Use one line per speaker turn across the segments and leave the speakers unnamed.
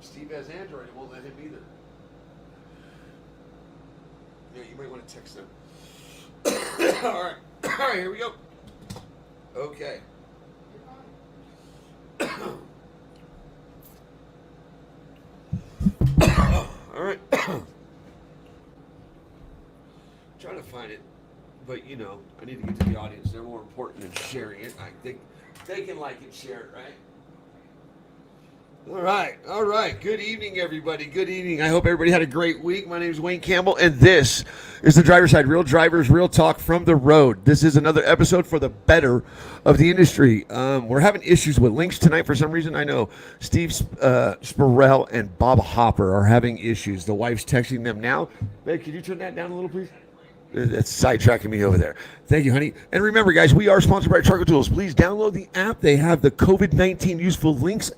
Steve has Android. It won't let him either. Yeah, you might want to text them. All right. All right, here we go. Okay. All right. Trying to find it, but you know, I need to get to the audience. They're more important than sharing it. I think they can like it, share it, right? All right. Good evening, everybody. Good evening. I hope everybody had a great week. My name is Wayne Campbell, and this is the Driver's Side. Real drivers, real talk from the road. This is another episode for the better of the industry. We're having issues with links tonight for some reason. I know Steve Spurrell and Bob Hopper are having issues. The wife's texting them now. Babe, could you turn that down a little, please? That's sidetracking me over there. Thank you, honey. And remember, guys, we are sponsored by Trucker Tools. Please download the app. They have the COVID-19 useful links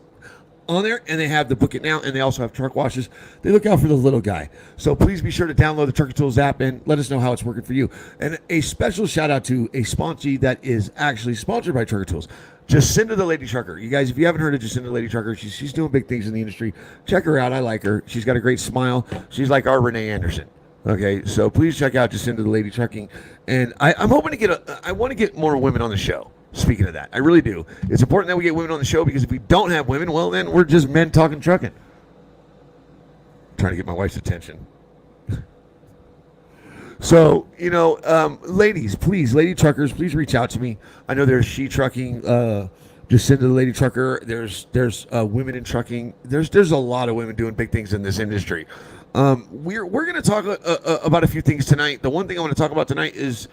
on there, and they have the Book It Now, and they also have truck washes. They look out for the little guy. So please be sure to download the Trucker Tools app and let us know how it's working for you. And a special shout out to a sponsee that is actually sponsored by Trucker Tools, Jacinda the Lady Trucker. You guys, if you haven't heard of Jacinda the Lady Trucker, she's doing big things in the industry. Check her out. I like her. She's got a great smile. She's like our Renee Anderson. Okay, so please check out Jacinda the Lady Trucking. And I'm hoping to get I want to get more women on the show. Speaking of that, I really do. It's important that we get women on the show because if we don't have women, well, then we're just men talking trucking. I'm trying to get my wife's attention. So, you know, ladies, please, lady truckers, please reach out to me. I know there's She Trucking, Jacinda the Lady Trucker. There's women in trucking. There's a lot of women doing big things in this industry. We're going to talk about a few things tonight. The one thing I want to talk about tonight is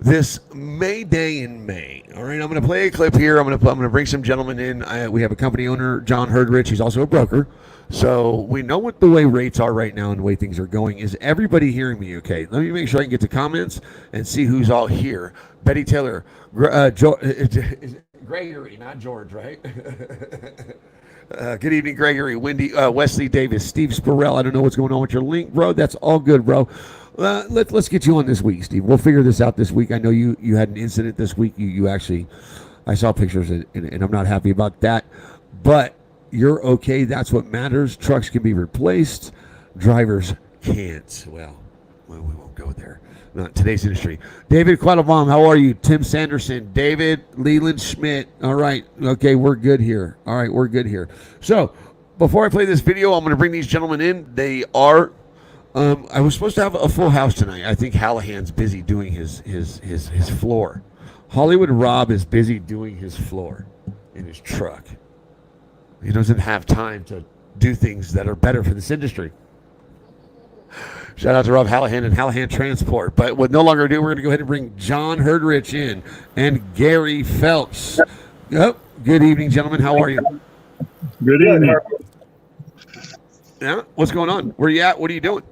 this May Day in May. All right, I'm going to play a clip here. I'm going to bring some gentlemen in. We have a company owner, John Herdrich. He's also a broker. So we know what the way rates are right now and the way things are going. Is everybody hearing me okay? Let me make sure I can get to comments and see who's all here. Betty Taylor, Gregory, not George, right? Good evening, Gregory, Wendy, Wesley Davis, Steve Spurrell. I don't know what's going on with your link, bro. That's all good, bro. Let's get you on this week, Steve. We'll figure this out this week. I know you had an incident this week. You actually, I saw pictures and I'm not happy about that. But you're okay. That's what matters. Trucks can be replaced. Drivers can't. Well, we won't go there. Not today's industry. David Quattlebaum, how are you? Tim Sanderson, David Leland Schmidt. All right. Okay, we're good here. All right, we're good here. So before I play this video, I'm going to bring these gentlemen in. They are. I was supposed to have a full house tonight. I think Hallahan's busy doing his floor. Hollywood Rob is busy doing his floor in his truck. He doesn't have time to do things that are better for this industry. Shout out to Rob Hallahan and Hallahan Transport. But with no longer ado, we're going to go ahead and bring John Herdrich in and Gary Phelps. Yep. Good evening, gentlemen. How are you?
Good evening.
Yeah. What's going on? Where are you at? What are you doing?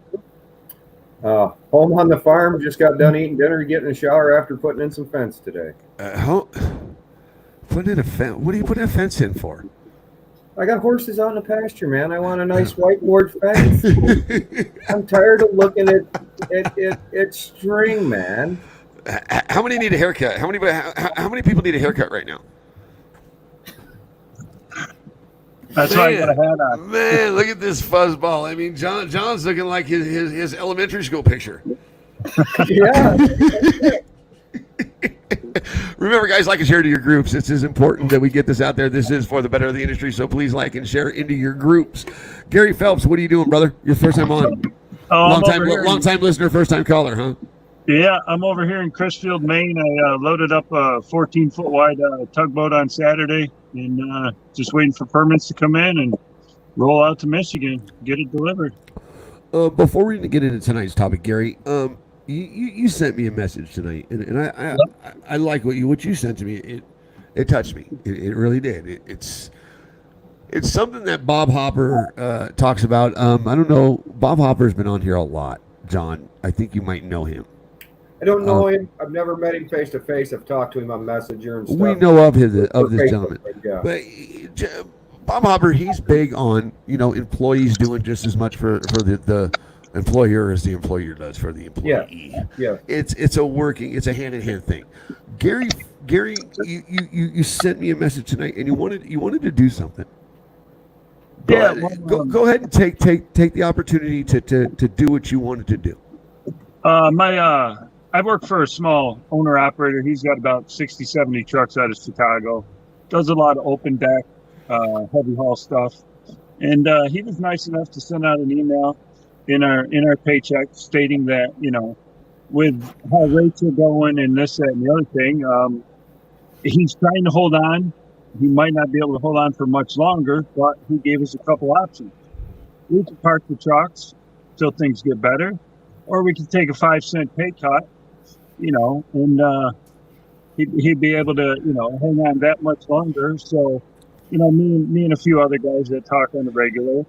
Home on the farm. Just got done eating dinner, getting a shower after putting in some fence today.
Putting in a fence? What are you putting a fence in for?
I got horses out in the pasture, man. I want a nice whiteboard fence. I'm tired of looking at string, man.
How many need a haircut? How many people need a haircut right now?
That's why I got a hat on.
Man, look at this fuzzball. I mean, John's looking like his elementary school picture.
Yeah.
Remember, guys, like and share to your groups. It's as important that we get this out there. This is for the better of the industry, so please like and share into your groups. Gary Phelps, what are you doing, brother? Your first time on. Long time listener, first time caller, huh?
Yeah, I'm over here in Chrisfield, Maine. I loaded up a 14-foot wide tugboat on Saturday and just waiting for permits to come in and roll out to Michigan, get it delivered.
Before we get into tonight's topic, Gary, you sent me a message tonight, and I like what you sent to me. It touched me. It really did. It's something that Bob Hopper talks about. I don't know. Bob Hopper's been on here a lot. John, I think you might know him.
I don't know him. I've never met him face to face. I've talked to him on Messenger and stuff.
We know of this gentleman.
Yeah.
But Bob Hopper, he's big on employees doing just as much for the employer as the employer does for the employee.
Yeah.
It's a hand-in-hand thing. Gary, you sent me a message tonight, and you wanted to do something.
Yeah,
Go ahead and take the opportunity to do what you wanted to do.
I work for a small owner operator. He's got about 60, 70 trucks out of Chicago. Does a lot of open deck, heavy haul stuff. And he was nice enough to send out an email in our paycheck stating that, with how rates are going and this, that, and the other thing, he's trying to hold on. He might not be able to hold on for much longer, but he gave us a couple options. We could park the trucks till things get better, or we could take a 5-cent pay cut, and he'd be able to, hang on that much longer. So, me and a few other guys that talk on the regular,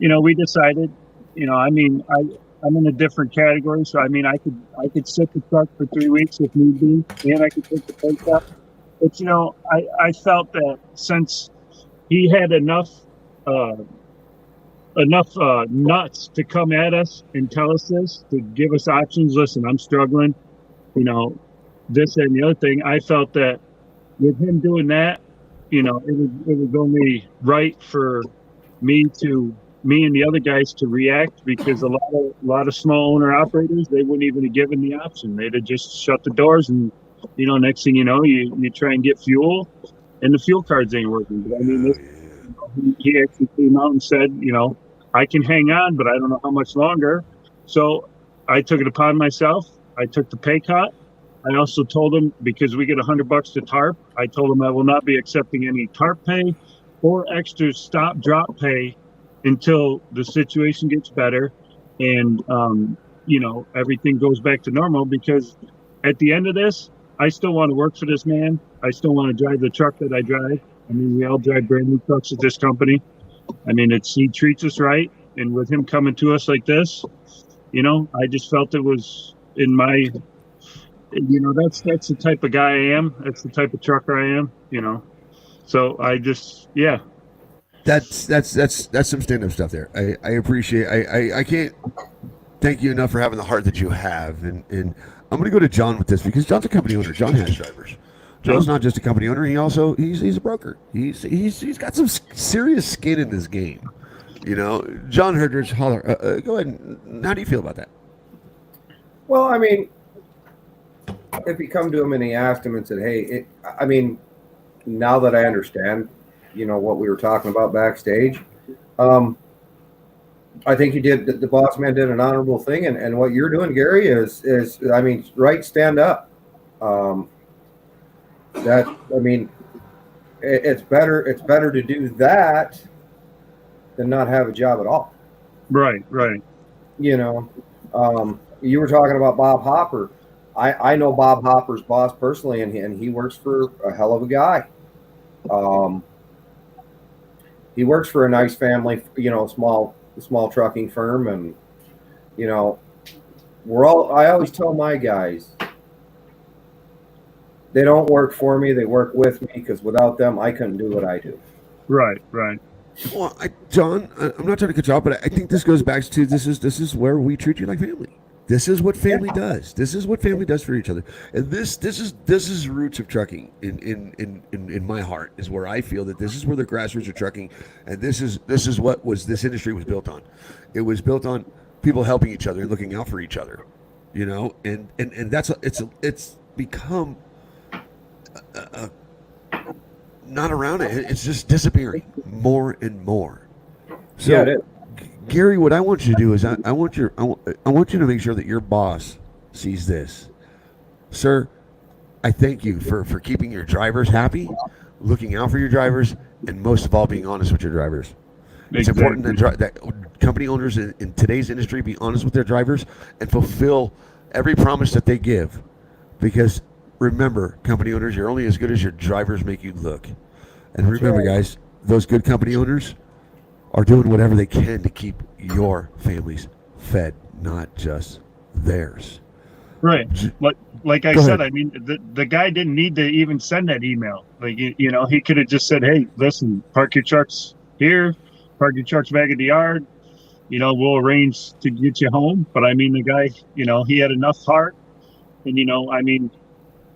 we decided, I'm in a different category, so I could sit the truck for 3 weeks if need be, and I could take the pay cut. But I felt that since he had enough nuts to come at us and tell us this, to give us options. Listen, I'm struggling, this and the other thing. I felt that with him doing that, it was only right for me and the other guys to react, because a lot of small owner operators, they wouldn't even have given the option. They'd have just shut the doors, and next thing you know, you try and get fuel, and the fuel cards ain't working. But he actually came out and said, I can hang on, but I don't know how much longer. So I took it upon myself. I took the pay cut. I also told him, because we get $100 to tarp, I told him I will not be accepting any tarp pay or extra stop drop pay until the situation gets better and, everything goes back to normal. Because at the end of this, I still want to work for this man. I still want to drive the truck that I drive. We all drive brand new trucks at this company. He treats us right. And with him coming to us like this, I just felt it was in my, that's the type of guy I am. That's the type of trucker I am, So I just, yeah.
That's some stand-up stuff there. I appreciate. I can't thank you enough for having the heart that you have. And I'm going to go to John with this, because John's a company owner. John has drivers. John's not just a company owner. He's a broker. He's got some serious skin in this game. John Herdrich, go ahead. How do you feel about that?
Well, if you come to him and he asked him and said, hey, now that I understand, what we were talking about backstage, I think the boss man did an honorable thing. And what you're doing, Gary, is right, stand up. It's better to do that than not have a job at all.
Right.
You were talking about Bob Hopper. I know Bob Hopper's boss personally, and he works for a hell of a guy. He works for a nice family, small trucking firm, and I always tell my guys, they don't work for me, they work with me, because without them, I couldn't do what I do.
Right.
Well, John, I'm not trying to cut you off, but I think this goes back to this is where we treat you like family. This is what family does. This is what family does for each other. And this is roots of trucking in my heart, is where I feel that this is where the grassroots of trucking, and this is what this industry was built on. It was built on people helping each other and looking out for each other, and that's it's become not around it. It's just disappearing more and more. So,
yeah, it is.
Gary, what I want you to do is I want you to make sure that your boss sees this. Sir, I thank you for keeping your drivers happy, looking out for your drivers, and most of all, being honest with your drivers. It's important that company owners in today's industry be honest with their drivers and fulfill every promise that they give. Because remember, company owners, you're only as good as your drivers make you look. And remember, guys, those good company owners are doing whatever they can to keep your families fed, not just theirs.
Right. Like I said, the guy didn't need to even send that email. He could have just said, hey, listen, park your trucks here, park your trucks back at the yard. We'll arrange to get you home. But the guy, he had enough heart. And,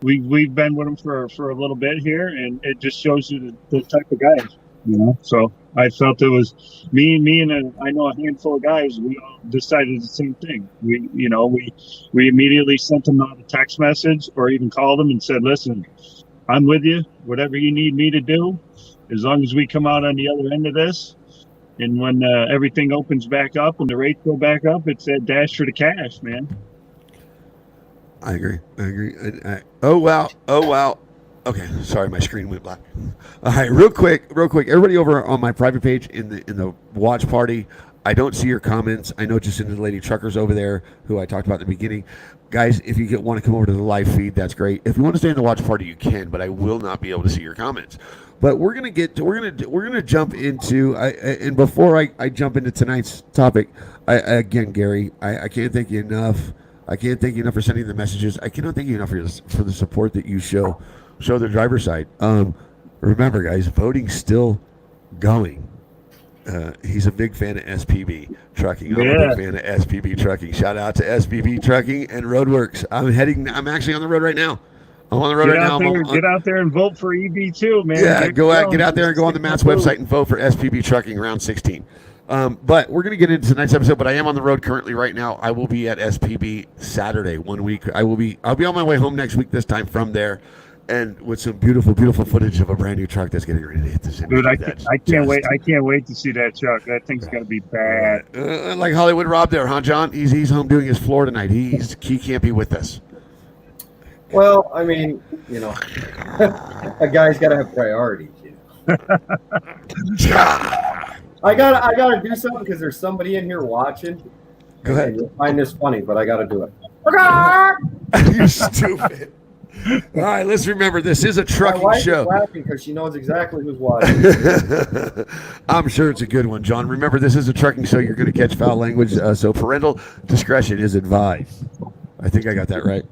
we've been with him for a little bit here, and it just shows you the type of guy, So I felt it was me and I know a handful of guys. We all decided the same thing. We immediately sent them out a text message or even called them and said, "Listen, I'm with you. Whatever you need me to do, as long as we come out on the other end of this." And when everything opens back up and the rates go back up, it's that dash for the cash, man.
I agree. Oh wow. Okay, sorry, my screen went black. All right, real quick. Everybody over on my private page in the watch party. I don't see your comments. I know just in the lady truckers over there who I talked about in the beginning. Guys, if you want to come over to the live feed, that's great. If you want to stay in the watch party, you can, but I will not be able to see your comments. But we're gonna jump into and before I jump into tonight's topic, again, Gary, I can't thank you enough. I can't thank you enough for sending the messages. I cannot thank you enough for the support that you show the driver's side. Remember, guys, voting's still going. He's a big fan of SPB Trucking. I'm a big fan of SPB Trucking. Shout out to SPB Trucking and Roadworks. I'm actually on the road right now. I'm on the road right now.
Get out there and vote for EB2, man.
Yeah, get out there and go on the Matt's website and vote for SPB Trucking round 16. But we're going to get into tonight's episode. But I am on the road currently right now. I will be at SPB Saturday 1 week. I'll be on my way home next week. This time from there, and with some beautiful footage of a brand new truck that's getting ready to hit the city.
Dude, I can't wait. I can't wait to see that truck. That thing's gonna be bad.
Like Hollywood Rob there, huh, John? He's home doing his floor tonight. He can't be with us.
Well, I mean, a guy's got to have priorities. I gotta do something because there's somebody in here watching.
Go ahead.
You'll find this funny, but I gotta do it.
You're stupid. All right, let's remember this is a trucking
My wife
show.
is laughing because she knows exactly who's watching.
I'm sure it's a good one, John. Remember, this is a trucking show. You're going to catch foul language, so parental discretion is advised. I think I got that right.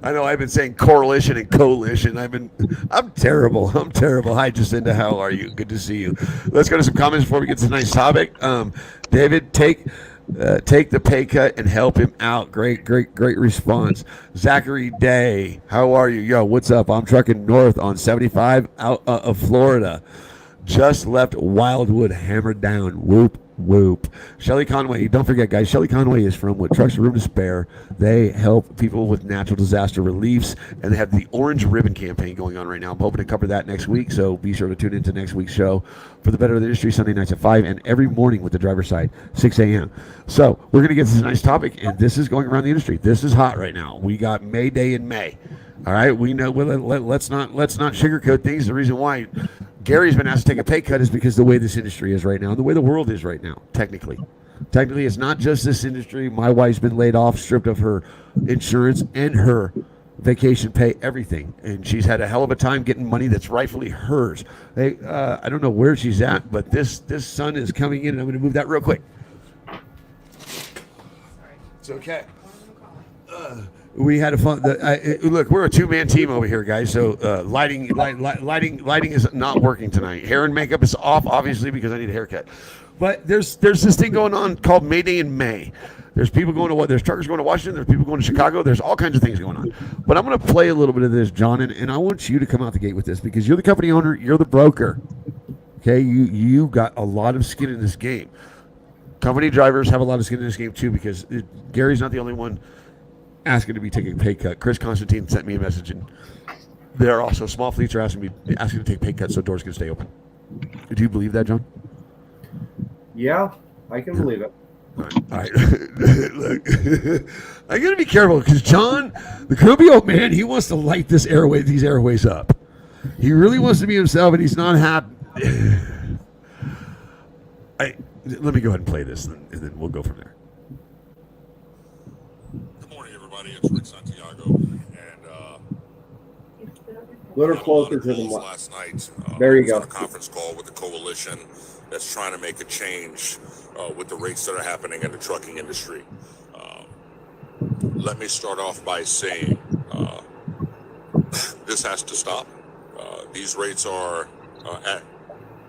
I know I've been saying correlation and coalition. I'm terrible. Hi, Jacinda. How are you? Good to see you. Let's go to some comments before we get to tonight's topic. David, take the pay cut and help him out. Great response. Zachary Day, how are you? Yo, what's up? I'm trucking north on 75 out of Florida. Just left Wildwood, hammered down. Whoop. Shelly Conway, don't forget, guys, Shelly Conway is from What Trucks Room to Spare. They help people with natural disaster reliefs, and they have the Orange Ribbon campaign going on right now. I'm hoping to cover that next week, so be sure to tune into next week's show for the Better of the Industry, Sunday nights at 5, and every morning with the driver's side, 6 a.m. So we're going to get to this nice topic, and this is going around the industry. This is hot right now. We got May Day in May. All right, we know. Let's not sugarcoat things. The reason why Gary's been asked to take a pay cut is because the way this industry is right now, and the way the world is right now. Technically, it's not just this industry. My wife's been laid off, stripped of her insurance and her vacation pay, everything, and she's had a hell of a time getting money that's rightfully hers. I don't know where she's at, but this sun is coming in, and I'm going to move that real quick. It's okay. We had a fun. Look, we're a two-man team over here, guys. So lighting is not working tonight. Hair and makeup is off, obviously, because I need a haircut. But there's this thing going on called May Day in May. There's people going to there's truckers going to Washington. There's people going to Chicago. There's all kinds of things going on. But I'm going to play a little bit of this, John, and I want you to come out the gate with this because you're the company owner. You're the broker. Okay, you got a lot of skin in this game. Company drivers have a lot of skin in this game too because Gary's not the only one asking to be taking a pay cut. Chris Constantine sent me a message, and there are also small fleets are asking to take pay cuts so doors can stay open. Do you believe that, John?
Yeah, I can believe it.
All right. Look, I got to be careful because John, the grumpy old man, he wants to light these airways up. He really wants to be himself, and he's not happy. Let me go ahead and play this, and then we'll go from there.
It's Rick Santiago, and
Little closer to the mic.
last night.
There you go.
On a conference call with the coalition that's trying to make a change with the rates that are happening in the trucking industry. Let me start off by saying this has to stop. These rates are at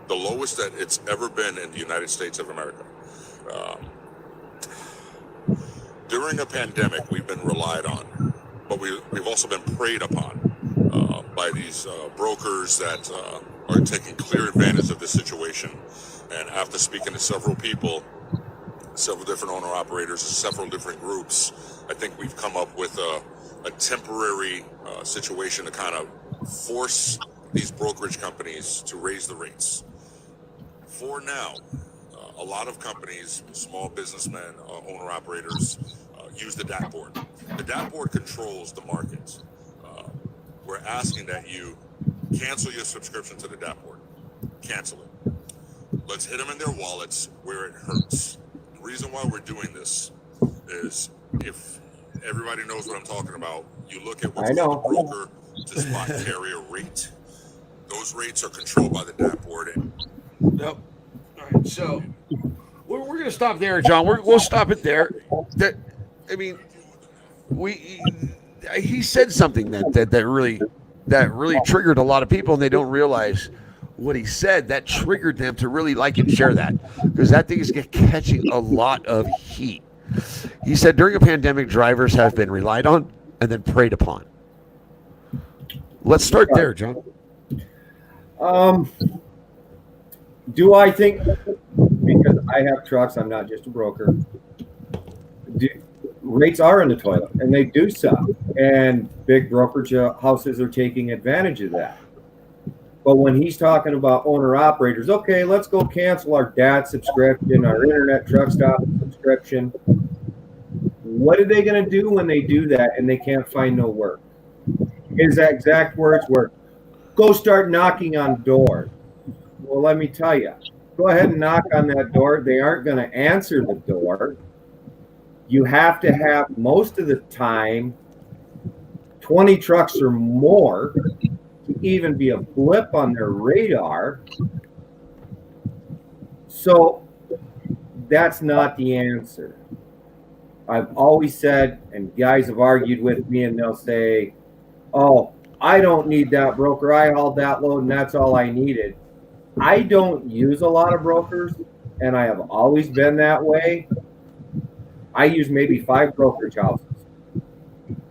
the lowest that it's ever been in the United States of America. During a pandemic, we've been relied on, but we've also been preyed upon by these brokers that are taking clear advantage of this situation. And after speaking to several people, several different owner operators, several different groups, I think we've come up with a temporary situation to kind of force these brokerage companies to raise the rates. For now, a lot of companies, small businessmen, owner operators, use the DAT board. The DAT board controls the market. We're asking that you cancel your subscription to the DAT board. Cancel it. Let's hit them in their wallets where it hurts. The reason why we're doing this is, if everybody knows what I'm talking about, you look at what's called the broker to spot carrier rate. Those rates are controlled by the DAT board.
Nope. All right, so we're going to stop there, John. We'll stop it there. He said something that really triggered a lot of people, and they don't realize what he said. That triggered them to really like and share that, because that thing is catching a lot of heat. He said during a pandemic, drivers have been relied on and then preyed upon. Let's start there, John.
Do I think, because I have trucks, I'm not just a broker, rates are in the toilet, and they do suck, and big brokerage houses are taking advantage of that. But when he's talking about owner operators, okay, let's go cancel our DAT subscription, our internet truck stop subscription. What are they going to do when they do that and they can't find no work? His exact words were, go start knocking on doors. Well, let me tell you, go ahead and knock on that door. They aren't going to answer the door. You have to have, most of the time, 20 trucks or more to even be a blip on their radar. So that's not the answer. I've always said, and guys have argued with me, and they'll say, oh, I don't need that broker. I hauled that load, and that's all I needed. I don't use a lot of brokers, and I have always been that way. I use maybe 5 brokerage houses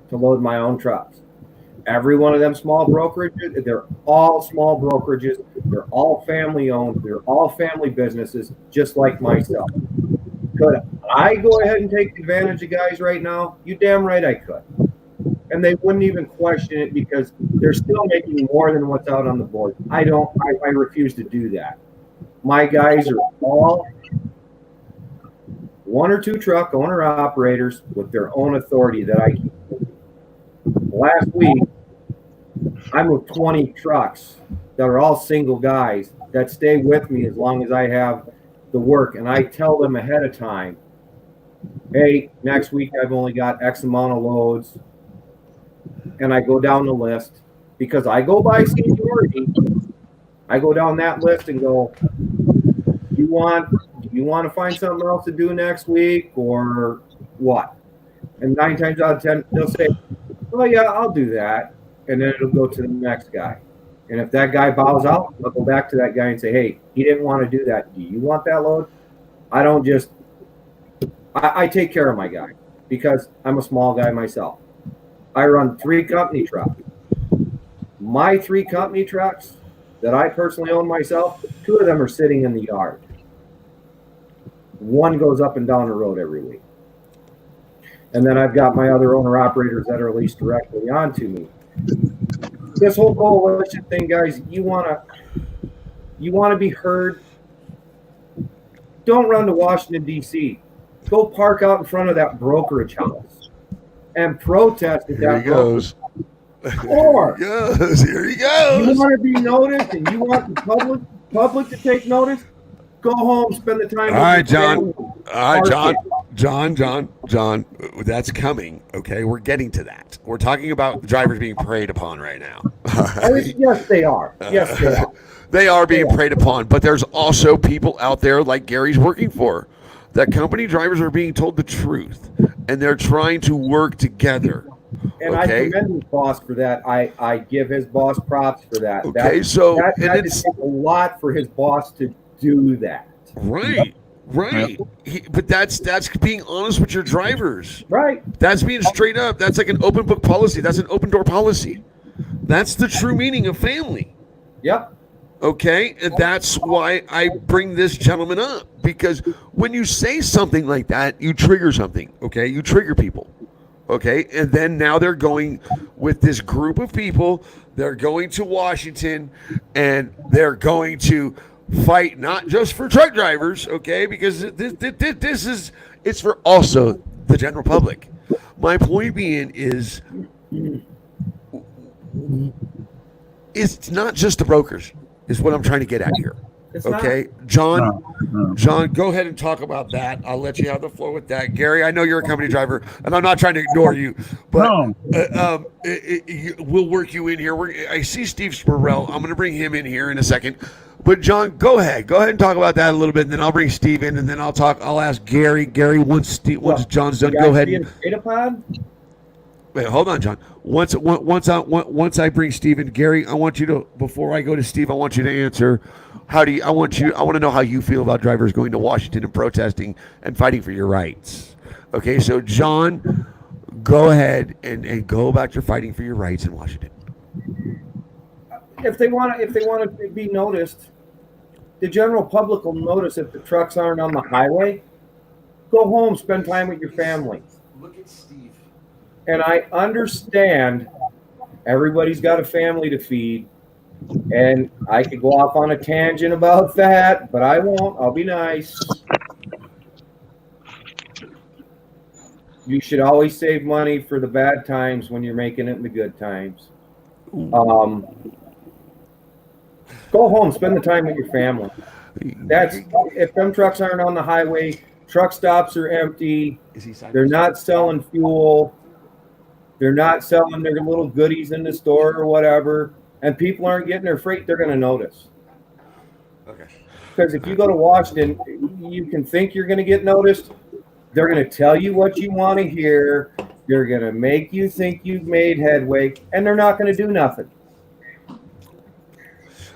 to load my own trucks. Every one of them small brokerages, they're all small brokerages. They're all family owned. They're all family businesses, just like myself. Could I go ahead and take advantage of guys right now? You damn right I could. And they wouldn't even question it, because they're still making more than what's out on the board. I refuse to do that. My guys are all 1 or 2 truck owner operators with their own authority that I keep. Last week, I'm with 20 trucks that are all single guys that stay with me as long as I have the work. And I tell them ahead of time, hey, next week I've only got X amount of loads. And I go down the list, because I go by seniority. I go down that list and go, do you want to find something else to do next week, or what? And 9 times out of 10, they'll say, oh yeah, I'll do that. And then it'll go to the next guy. And if that guy bows out, I'll go back to that guy and say, hey, he didn't want to do that. Do you want that load? I don't just, I take care of my guy, because I'm a small guy myself. I run 3 company trucks. My 3 company trucks that I personally own myself, 2 of them are sitting in the yard. 1 goes up and down the road every week. And then I've got my other owner operators that are leased directly onto me. This whole coalition thing, guys, you want to be heard? Don't run to Washington, D.C. Go park out in front of that brokerage house and protest at that.
Here he goes.
Or
here he goes.
You want to be noticed, and you want the public to take notice? Go home, spend the time.
All right, John. All right, John. That's coming. Okay, we're getting to that. We're talking about drivers being preyed upon right now. Right?
Yes, they are. Yes, they are.
They are being preyed upon, but there's also people out there like Gary's working for. That company drivers are being told the truth, and they're trying to work together.
And I commend his boss for that. I give his boss props for that.
Okay,
that it's a lot for his boss to do that.
Right. But that's being honest with your drivers.
Right.
That's being straight up. That's like an open book policy. That's an open door policy. That's the true meaning of family.
Yep.
Okay, and that's why I bring this gentleman up, because when you say something like that, you trigger something. Okay, you trigger people. Okay, and then now they're going with this group of people. They're going to Washington, and they're going to fight not just for truck drivers. Okay, because this is it's for also the general public. My point being is, it's not just the brokers. Is what I'm trying to get at here.
It's
Okay,
not.
John, go ahead and talk about that. I'll let you have the floor with that. Gary, I know you're a company driver, and I'm not trying to ignore you, but
No.
we'll work you in here. I see Steve Spurrell. I'm going to bring him in here in a second. But John, go ahead and talk about that a little bit, and then I'll bring Steve in, and then I'll ask Gary. Gary, once John's done, go ahead. Wait, hold on, John. Once I bring Steve in, Gary, I want you to, before I go to Steve, I want you to answer. I want to know how you feel about drivers going to Washington and protesting and fighting for your rights. Okay, so John, go ahead and go about your fighting for your rights in Washington.
If they want to be noticed, the general public will notice if the trucks aren't on the highway. Go home, spend time with your family.
Look at Steve.
And I understand everybody's got a family to feed, and I could go off on a tangent about that, but I won't. I'll be nice. You should always save money for the bad times when you're making it in the good times. Go home, spend the time with your family. That's if them trucks aren't on the highway, truck stops are empty. They're not selling fuel. They're not selling their little goodies in the store or whatever, and people aren't getting their freight, they're going to notice.
Okay.
Because if you go to Washington, you can think you're going to get noticed. They're going to tell you what you want to hear. They're going to make you think you've made headway, and they're not going to do nothing.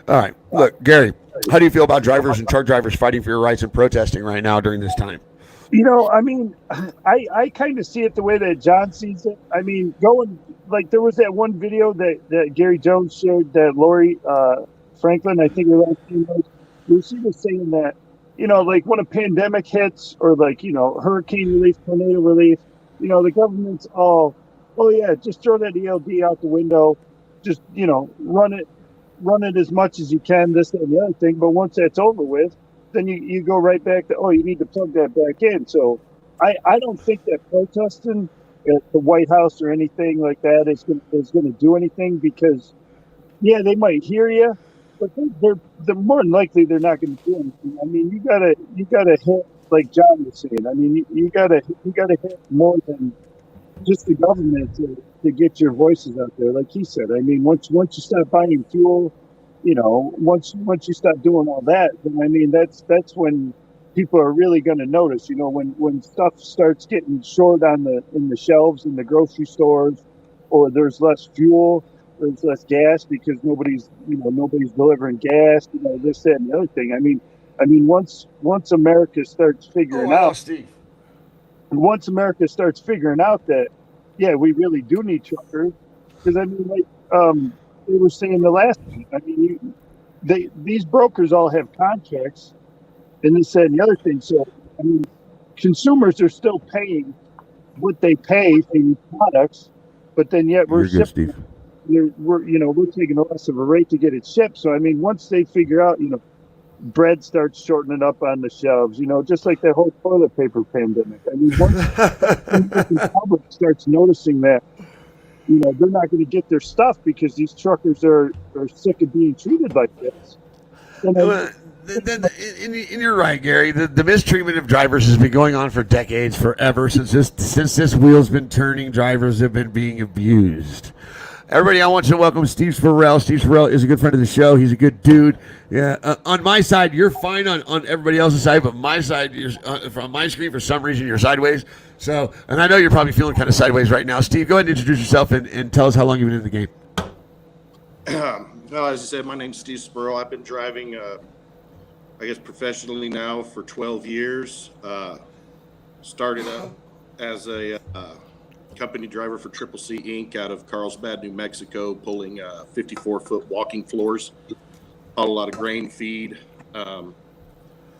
All right. Look, Gary, how do you feel about drivers and truck drivers fighting for your rights and protesting right now during this time?
I mean, I kind of see it the way that John sees it. I mean, there was that one video that Gary Jones shared that Lori Franklin, I think her last name was, she was saying that, like when a pandemic hits or hurricane relief, tornado relief, the government's oh yeah, just throw that ELD out the window, just, run it as much as you can, this, that, and the other thing. But once that's over with, then you go right back to, you need to plug that back in. So I don't think that protesting at the White House or anything like that is going to do anything, because, yeah, they might hear you, but they're more than likely they're not going to do anything. I mean, you gotta hit, like John was saying. I mean, you gotta hit more than just the government to get your voices out there, like he said. I mean, once you start buying fuel, once you start doing all that, then I mean that's when people are really going to notice. When stuff starts getting short in the shelves in the grocery stores, or there's less fuel, there's less gas because nobody's delivering gas. This, that, and the other thing. I mean, once America starts figuring out,
Steve.
once America starts figuring out that, yeah, we really do need truckers, because I mean, like they were saying the last week, I mean, these brokers all have contracts, and this, that, and the other thing. So I mean, consumers are still paying what they pay for these products, but then yet we're shipping. We're taking less of a rate to get it shipped. So I mean, once they figure out, bread starts shortening up on the shelves, just like that whole toilet paper pandemic. I mean, once the public starts noticing that, they're not going to get their stuff because these truckers are sick of being treated like this.
And you're right, Gary. The mistreatment of drivers has been going on for decades, forever. Since this wheel's been turning, drivers have been being abused. Everybody, I want you to welcome Steve Spurrell. Steve Spurrell is a good friend of the show. He's a good dude. Yeah, on my side, you're fine on everybody else's side, but my side, from my screen, for some reason, you're sideways. So, and I know you're probably feeling kind of sideways right now. Steve, go ahead and introduce yourself and tell us how long you've been in the game.
Well, as I said, my name's Steve Spurrell. I've been driving, I guess, professionally now for 12 years. Started out as a company driver for Triple C Inc. out of Carlsbad, New Mexico, pulling 54-foot walking floors Caught a lot of grain feed.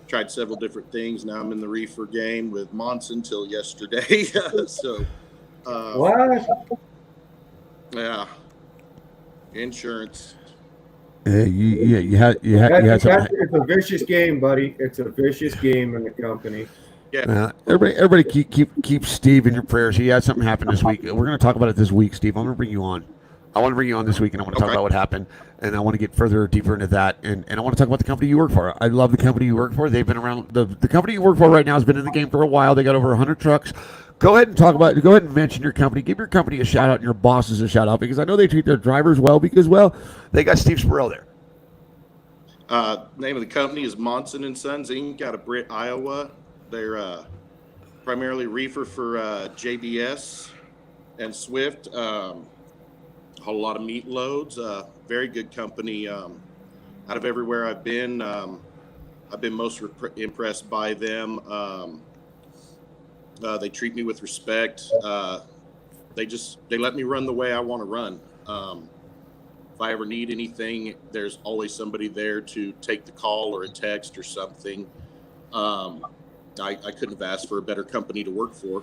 Tried several different things. Now I'm in the reefer game with Monson till yesterday. So,
What?
yeah, insurance.
You had something.
It's a vicious game, buddy. It's a vicious game in the company.
Yeah.
Everybody keep Steve in your prayers. He had something happen this week. We're going to talk about it this week, Steve. I'm going to bring you on. I want to bring you on this week, and I want to talk about what happened, and I want to get deeper into that, and I want to talk about the company you work for. I love the company you work for. They've been around. The company you work for right now has been in the game for a while. They got over 100 trucks. Go ahead and mention your company. Give your company a shout out and your bosses a shout out, because I know they treat their drivers well, because, well, they got Steve Spurrell there.
Name of the company is Monson and Sons Inc. out of Britt, Iowa. They're primarily reefer for JBS and Swift. A whole lot of meat loads. Very good company. Out of everywhere I've been most impressed by them. They treat me with respect. They let me run the way I want to run. If I ever need anything, there's always somebody there to take the call or a text or something. I couldn't have asked for a better company to work for.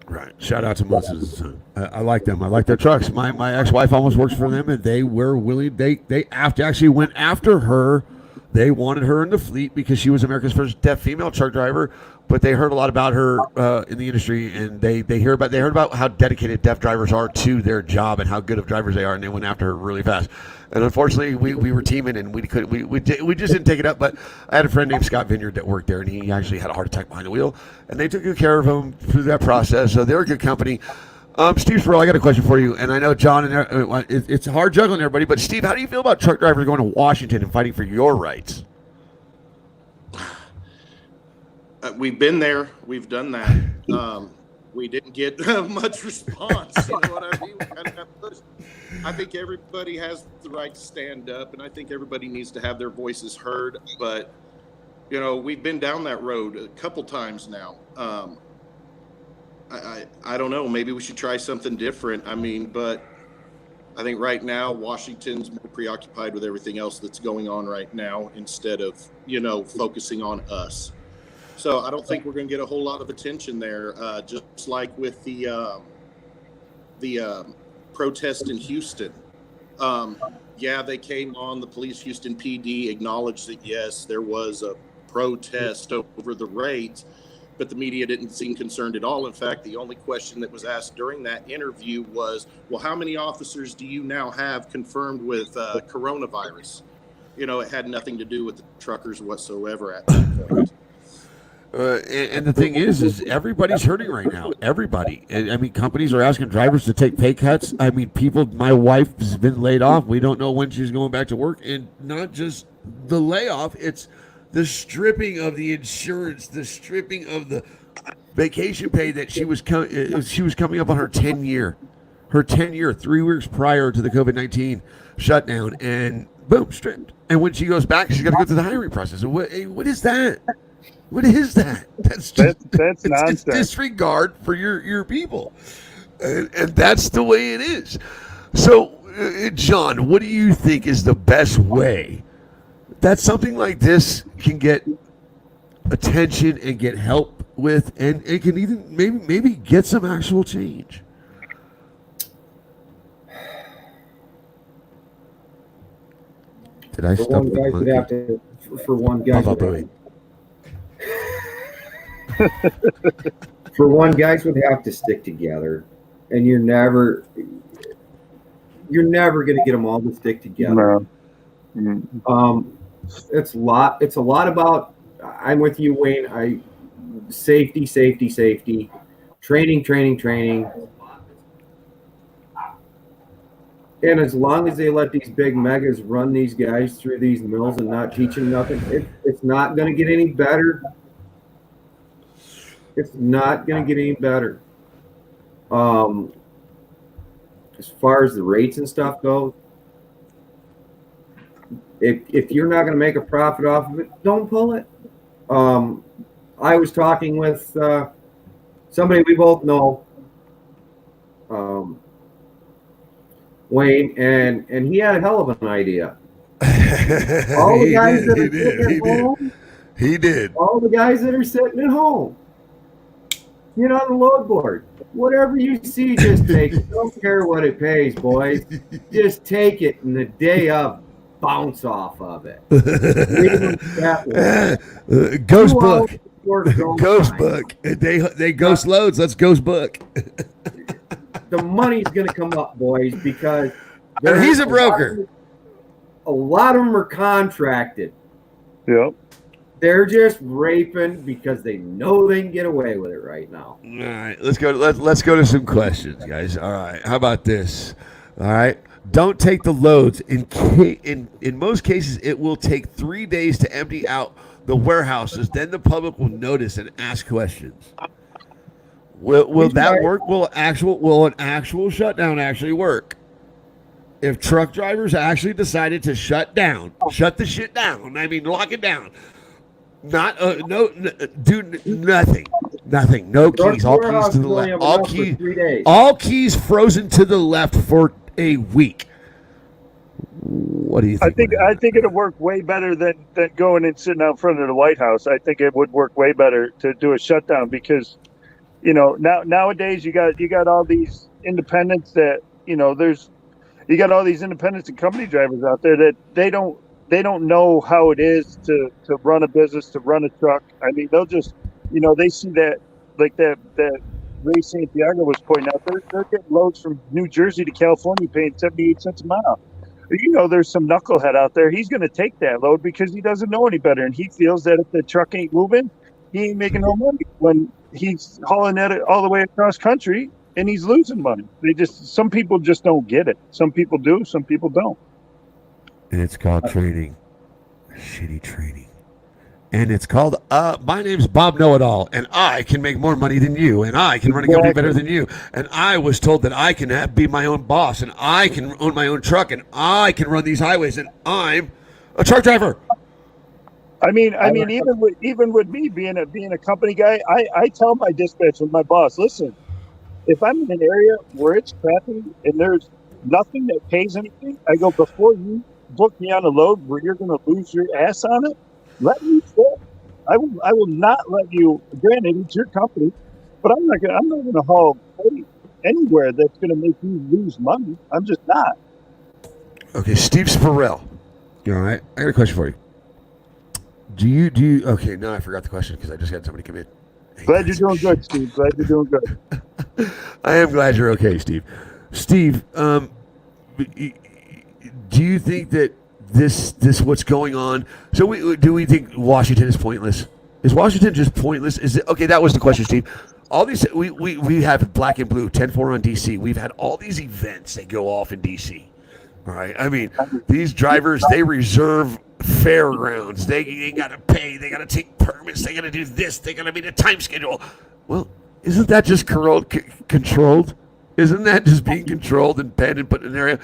Right. Shout out to Moses. I like them. I like their trucks. My ex-wife almost works for them, and they were willing. They actually went after her. They wanted her in the fleet because she was America's first deaf female truck driver. But they heard a lot about her in the industry, and they heard about how dedicated deaf drivers are to their job and how good of drivers they are, and they went after her really fast. And unfortunately, we were teaming, and we just didn't take it up. But I had a friend named Scott Vineyard that worked there, and he actually had a heart attack behind the wheel, and they took good care of him through that process. So they're a good company. Steve Spurrell, I got a question for you, and I know John and it's hard juggling everybody, but Steve, how do you feel about truck drivers going to Washington and fighting for your rights?
We've been there. We've done that. We didn't get much response. You know what I mean? We kind of got pushed. I think everybody has the right to stand up, and I think everybody needs to have their voices heard. But, you know, we've been down that road a couple times now. I don't know. Maybe we should try something different. I mean, but I think right now Washington's more preoccupied with everything else that's going on right now instead of, you know, focusing on us. So I don't think we're going to get a whole lot of attention there. Just like with the protest in Houston. Yeah, they came on. The police, Houston PD, acknowledged that, yes, there was a protest over the rates, but the media didn't seem concerned at all. In fact, the only question that was asked during that interview was, well, how many officers do you now have confirmed with coronavirus? You know, it had nothing to do with the truckers whatsoever at that point.
And the thing is everybody's hurting right now. Everybody. And, I mean, companies are asking drivers to take pay cuts. I mean, my wife has been laid off. We don't know when she's going back to work. And not just the layoff, it's the stripping of the insurance, the stripping of the vacation pay that she was coming up on her 10-year, 3 weeks prior to the COVID-19 shutdown, and boom, stripped. And when she goes back, she's got to go through the hiring process. What is that? What is that? That's
nonsense.
It's disregard for your people, and that's the way it is. So, John, what do you think is the best way that something like this can get attention and get help with, and it can even maybe get some actual change? Did I stop the monkey?
For one guy, guys would have to stick together, and you're never going to get them all to stick together.
No.
It's a lot about. I'm with you, Wayne. Safety, training. And as long as they let these big megas run these guys through these mills and not teach them nothing, it's not going to get any better. It's not going to get any better. As far as the rates and stuff go, if you're not going to make a profit off of it, don't pull it. I was talking with somebody we both know, Wayne, and he had a hell of an idea. All the guys that
He
are
did.
sitting
He
at
did.
home,
He did.
all the guys that are sitting at home, get on the load board. Whatever you see, just take it. Don't care what it pays, boys. Just take it, and the day of, bounce off of it. Leave them that way.
Ghost
2
book.
hours work don't
Ghost
fine.
book. They ghost loads. Let's ghost book.
The money's going to come up, boys, because
And he's a broker.
A lot of them are contracted.
Yep.
They're just raping because they know they can get away with it right now.
All right, let's go. Let's go to some questions, guys. All right, how about this? All right, don't take the loads. In most cases, it will take 3 days to empty out the warehouses. Then the public will notice and ask questions. Will that work? Will an actual shutdown actually work? If truck drivers actually decided to shut the shit down. I mean, lock it down. Not do nothing. No keys. All keys to the left. All keys frozen to the left for a week. What do you think?
I think it'll work way better than going and sitting out front of the White House. I think it would work way better to do a shutdown because, nowadays you got all these independents that you got all these independents and company drivers out there that they don't know how it is to run a business, to run a truck. I mean, they'll just, they see that, like that Ray Santiago was pointing out, they're getting loads from New Jersey to California paying 78 cents a mile. There's some knucklehead out there. He's going to take that load because he doesn't know any better. And he feels that if the truck ain't moving, he ain't making no money when he's hauling it all the way across country and he's losing money. Some people just don't get it. Some people do, some people don't.
And it's called training. Shitty training. And it's called, my name's Bob Know-It-All, and I can make more money than you, and I can run a company better than you. And I was told that I can be my own boss, and I can own my own truck, and I can run these highways, and I'm a truck driver.
I mean, even with me being a company guy, I tell my dispatcher, my boss, listen, if I'm in an area where it's crappy and there's nothing that pays anything, I go, before you book me on a load where you're going to lose your ass on it, let me fit. I will not let you. Granted, it's your company, but I'm not going to haul anywhere that's going to make you lose money. I'm just not.
Okay, Steve Spurrell. You all right? I got a question for you. Do you? Okay, no, I forgot the question because I just had somebody come in. Hey,
Glad you're doing good, Steve. Glad you're doing good.
I am glad you're okay, Steve. Steve, do you think that this what's going on? So do we think Washington is pointless? Is Washington just pointless? Is it okay? That was the question, Steve. All these we have black and blue 10-4 on DC. We've had all these events that go off in DC. All right. I mean, these drivers, they reserve fairgrounds. They got to pay. They got to take permits. They got to do this. They got to meet a time schedule. Well, isn't that just controlled? Isn't that just being controlled and penned and put in an area?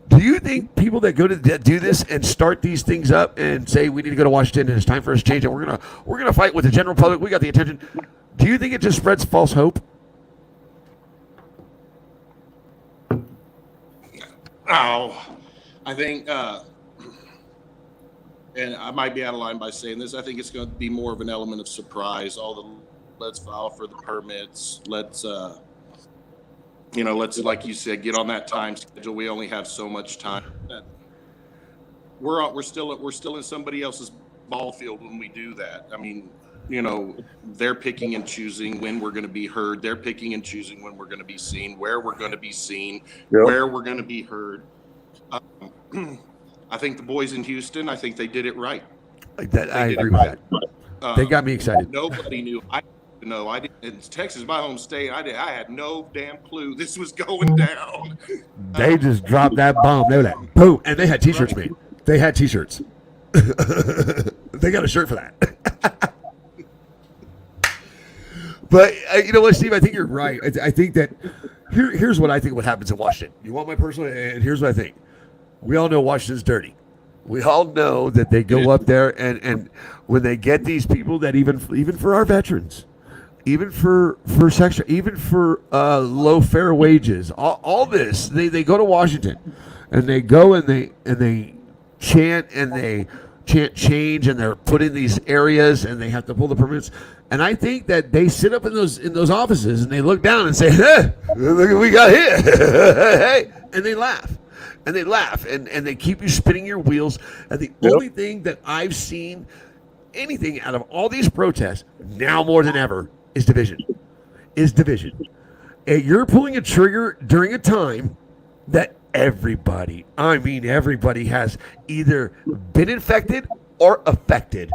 Do you think people that go to do this and start these things up and say we need to go to Washington and it's time for us to change and we're gonna fight with the general public? We got the attention. Do you think it just spreads false hope?
I think, and I might be out of line by saying this, I think it's going to be more of an element of surprise. Let's file for the permits. Let's, like you said, get on that time schedule. We only have so much time. We're still in somebody else's ball field when we do that. I mean, they're picking and choosing when we're going to be heard. They're picking and choosing when we're going to be seen, where we're going to be seen, where we're going to be heard. I think the boys in Houston, I think they did it right.
I agree with that. They got me excited.
Nobody knew. I didn't know. I didn't. In Texas, my home state. I had no damn clue this was going down.
They just dropped that bomb. They were like, boom, and they had T-shirts made. They had T-shirts. They got a shirt for that. But you know what, Steve? I think you're right. I think that here's what I think what happens in Washington. You want my personal? And here's what I think. We all know Washington's dirty. We all know that they go up there and when they get these people that even for our veterans, even for section, even for low fair wages, all this they go to Washington and they go and they chant and they chant change and they're put in these areas and they have to pull the permits. And I think that they sit up in those offices and they look down and say, "Hey, look what we got here!" Hey, and they laugh. And they laugh and they keep you spinning your wheels. And the only thing that I've seen anything out of all these protests now more than ever is division. And you're pulling a trigger during a time that everybody has either been infected or affected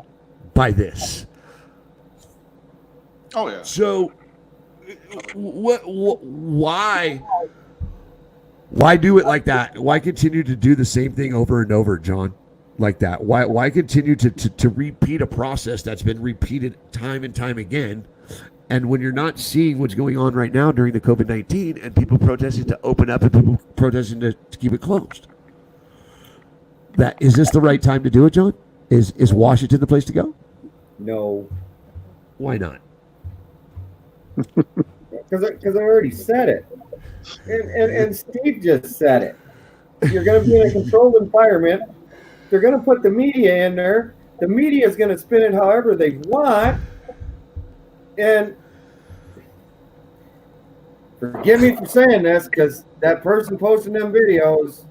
by this.
Oh yeah.
So, why do it like that? Why continue to do the same thing over and over, John, like that? Why continue to repeat a process that's been repeated time and time again? And when you're not seeing what's going on right now during the COVID-19 and people protesting to open up and people protesting to keep it closed, is this the right time to do it, John? Is Washington the place to go?
No.
Why not?
Because I already said it. And Steve just said it. You're going to be in a controlled environment. They're going to put the media in there. The media is going to spin it however they want. And forgive me for saying this, because that person posting them videos,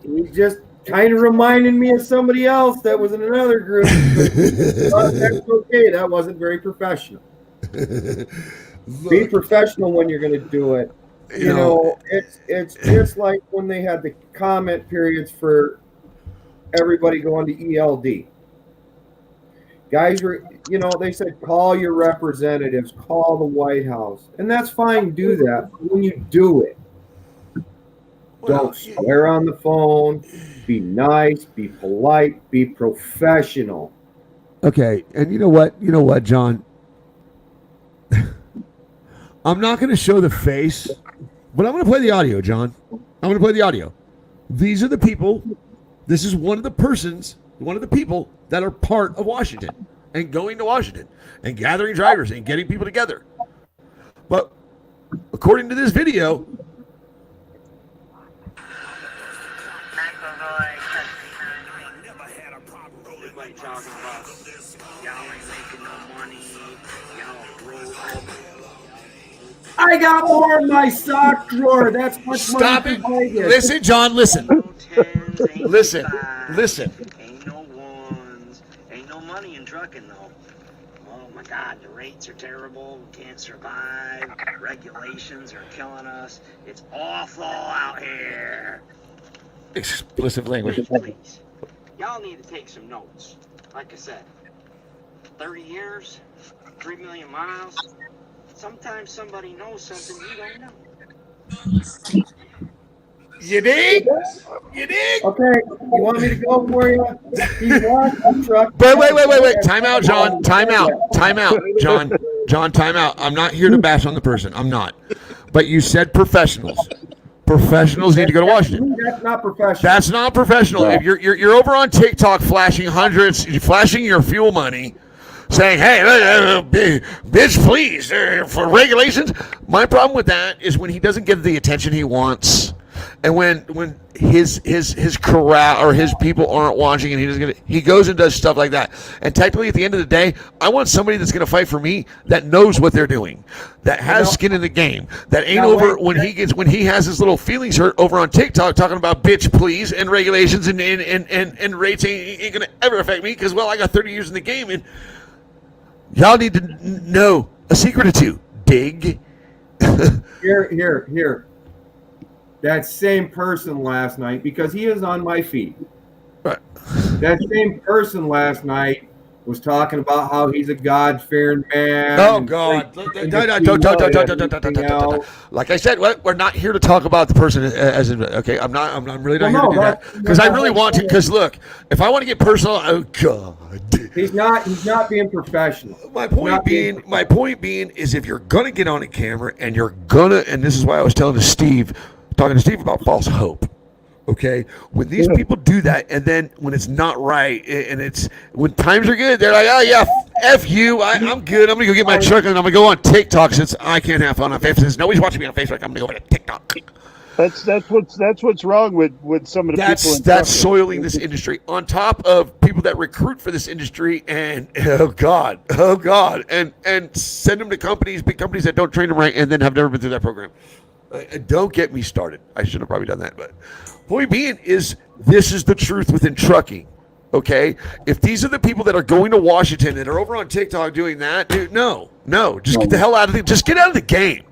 he's just kind of reminding me of somebody else that was in another group. But that's okay. That wasn't very professional. Be professional when you're going to do it. You know, it's just like when they had the comment periods for everybody going to ELD. Guys were, they said, call your representatives, call the White House. And that's fine, do that. But when you do it, don't swear on the phone. Be nice, be polite, be professional.
Okay, and you know what, John? I'm not going to show the face, but I'm going to play the audio, John. I'm going to play the audio. These are the people. This is one of the people that are part of Washington and going to Washington and gathering drivers and getting people together. But according to this video,
I got more in my sock drawer. That's much
stop
money
it.
for Vegas.
Listen, John, listen. Listen.
Ain't no ones. Ain't no money in trucking, though. Oh, my God, the rates are terrible. We can't survive. Regulations are killing us. It's awful out here.
Explicit language.
Please, y'all need to take some notes. Like I said, 30 years, 3 million miles. Sometimes somebody knows something you don't know.
You dig? You dig?
Okay, you want me to go for you? He's washed the truck.
Wait. Time out, John. Time out, John. John, time out. I'm not here to bash on the person. I'm not. But you said professionals. Professionals need to go to Washington.
That's not professional.
That's not professional. If you're over on TikTok flashing flashing your fuel money, saying, "Hey, bitch, please," for regulations. My problem with that is when he doesn't get the attention he wants, and when his corral or his people aren't watching, and he goes and does stuff like that. And technically, at the end of the day, I want somebody that's going to fight for me that knows what they're doing, that has skin in the game, that ain't over when he has his little feelings hurt over on TikTok talking about bitch, please, and regulations and rates ain't going to ever affect me because I got 30 years in the game and. Y'all need to know a secret or two. Dig.
Here. That same person last night, because he is on my feed.
Right.
That same person last night was talking about how he's a God-fearing man.
Oh, God. Like I said, we're not here to talk about the person as in, okay, I'm really not here to do that. Because I really want to, because look, if I want to get personal, oh, God.
He's not being professional.
My point being is if you're going to get on a camera and and this is why I was talking to Steve about false hope. Okay, when these people do that, and then when it's not right, and it's when times are good, they're like, "Oh yeah, f you, I'm good. I'm gonna go get my truck, and I'm gonna go on TikTok since I can't have fun on Facebook. Since nobody's watching me on Facebook, I'm gonna go over to TikTok."
That's what's wrong with some of the people.
That's soiling this industry. On top of people that recruit for this industry, and oh god, and send them to companies, big companies that don't train them right, and then have never been through that program. Don't get me started. I should have probably done that, but point being is this is the truth within trucking. Okay, if these are the people that are going to Washington and are over on TikTok doing that, dude, no, just get the hell out of it. Just get out of the game.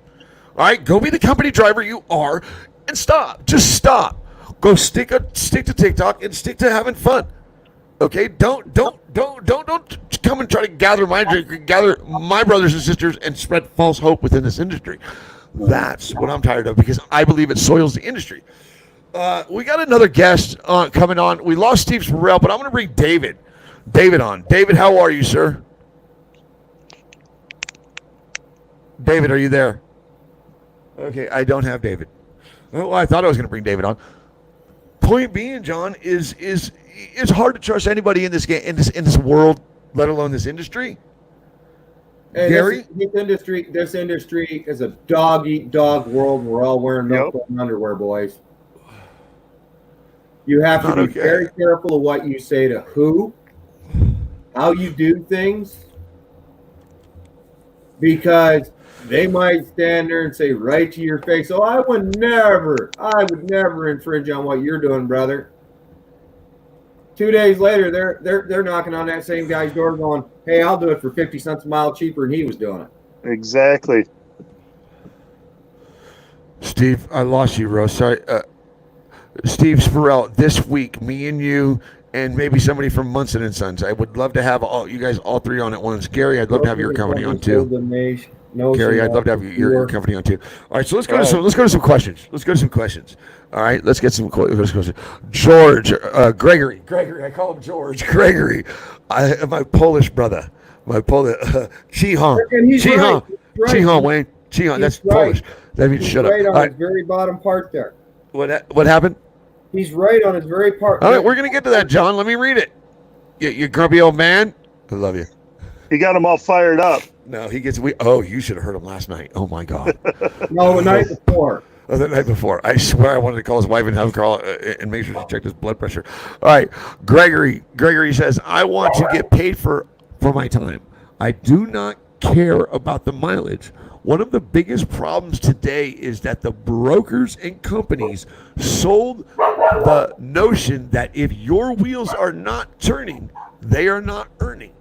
All right, go be the company driver you are, and stop. Just stop. Go stick to TikTok and stick to having fun. Okay, don't come and try to gather my brothers and sisters and spread false hope within this industry. That's what I'm tired of because I believe it soils the industry. We got another guest coming on. We lost Steve Spurrell, but I'm going to bring David on. David, how are you, sir? David, are you there? Okay, I don't have David. Well, I thought I was going to bring David on. Point being, John, is it's hard to trust anybody in this game, in this world, let alone this industry.
And
Gary,
this industry is a dog eat dog world. We're all wearing milk and underwear, boys. You have to be very careful of what you say to who, how you do things, because they might stand there and say right to your face, "Oh, I would never infringe on what you're doing, brother." 2 days later, they're knocking on that same guy's door, going, "Hey, I'll do it for 50 cents a mile cheaper," and he was doing it.
Exactly.
Steve, I lost you, Rose. Sorry. Steve Spurrell, this week, me and you, and maybe somebody from Munson and Sons. I would love to have you guys all three on at once. Gary, I'd love to have your company on too. Gary, I'd love to have your company on too. All right, so let's go to some questions. All right, let's get some questions. George, Gregory, I call him George. Gregory, my Polish brother, Chihan, Wayne, Chihan. That's right. Polish. That means shut up.
Right on his very bottom part there.
What happened?
He's right on his very part.
All right, we're gonna get to that, John. Let me read it. You grumpy old man. I love you.
He got him all fired up.
No, he gets. You should have heard him last night. Oh my God.
No, the night before.
Oh, the night before. I swear I wanted to call his wife and have him call and make sure she checked his blood pressure. All right, Gregory. Gregory says, "I want to get paid for my time. I do not care about the mileage. One of the biggest problems today is that the brokers and companies sold the notion that if your wheels are not turning, they are not earning.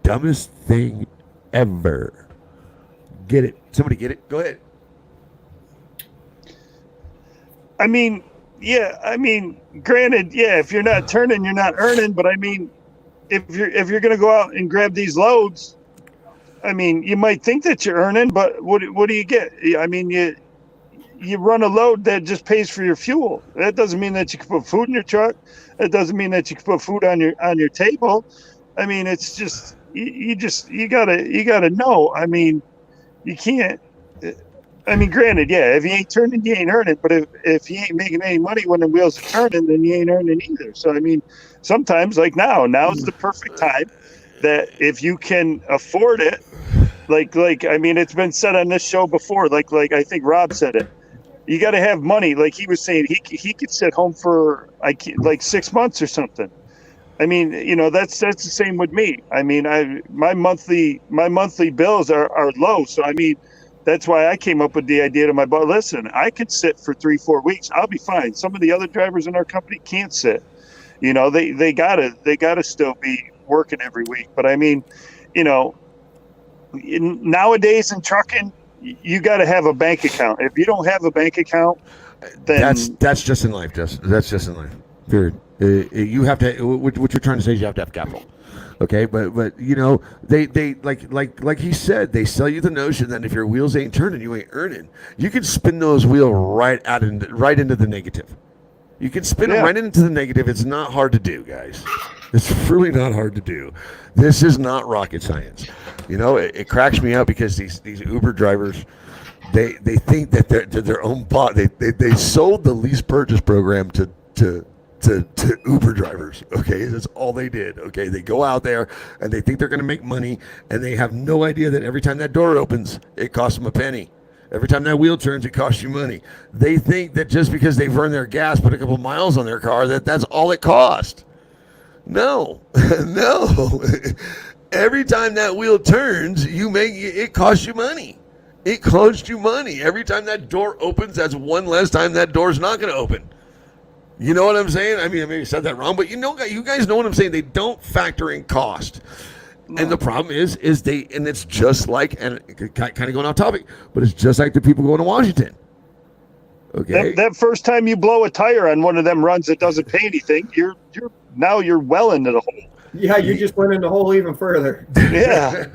Dumbest thing ever." Get it? Somebody get it? Go ahead.
I mean, granted, if you're not turning, you're not earning. But I mean, if you're going to go out and grab these loads, I mean, you might think that you're earning, but what do you get? I mean, you run a load that just pays for your fuel. That doesn't mean that you can put food in your truck. That doesn't mean that you can put food on your table. I mean, it's just you gotta know. I mean, you can't. I mean, granted, if you ain't turning, you ain't earning. But if you ain't making any money when the wheels are turning, then you ain't earning either. So I mean, sometimes like now's the perfect time. That if you can afford it, like I mean, it's been said on this show before. Like I think Rob said it. You got to have money. Like he was saying, he could sit home for like 6 months or something. I mean, that's the same with me. I mean, my monthly bills are low. So I mean, that's why I came up with the idea to my boss. Listen, I could sit for 3-4 weeks. I'll be fine. Some of the other drivers in our company can't sit. They gotta still be working every week. But I mean, nowadays in trucking, you got to have a bank account. If you don't have a bank account, then
that's just in life. That's just in life. Period. You have to. What you're trying to say is you have to have capital. Okay, but they like he said, they sell you the notion that if your wheels ain't turning, you ain't earning. You can spin those wheels right into the negative. You can spin them right into the negative. It's not hard to do, guys. It's really not hard to do. This is not rocket science. It cracks me up because these Uber drivers, they think that they're their own bot. They sold the lease purchase program to Uber drivers. Okay, that's all they did. Okay, they go out there and they think they're going to make money, and they have no idea that every time that door opens, it costs them a penny. Every time that wheel turns, it costs you money. They think that just because they burn their gas, put a couple miles on their car, that's all it cost. No, no. Every time that wheel turns, it costs you money. It costs you money. Every time that door opens, that's one less time that door's not going to open. You know what I'm saying? I mean, I maybe said that wrong, but you guys know what I'm saying. They don't factor in cost. And the problem is and it's just like, and kind of going off topic, but it's just like the people going to Washington. Okay.
That first time you blow a tire on one of them runs that doesn't pay anything, you're well into the hole.
Yeah, you just went in the hole even further.
Yeah.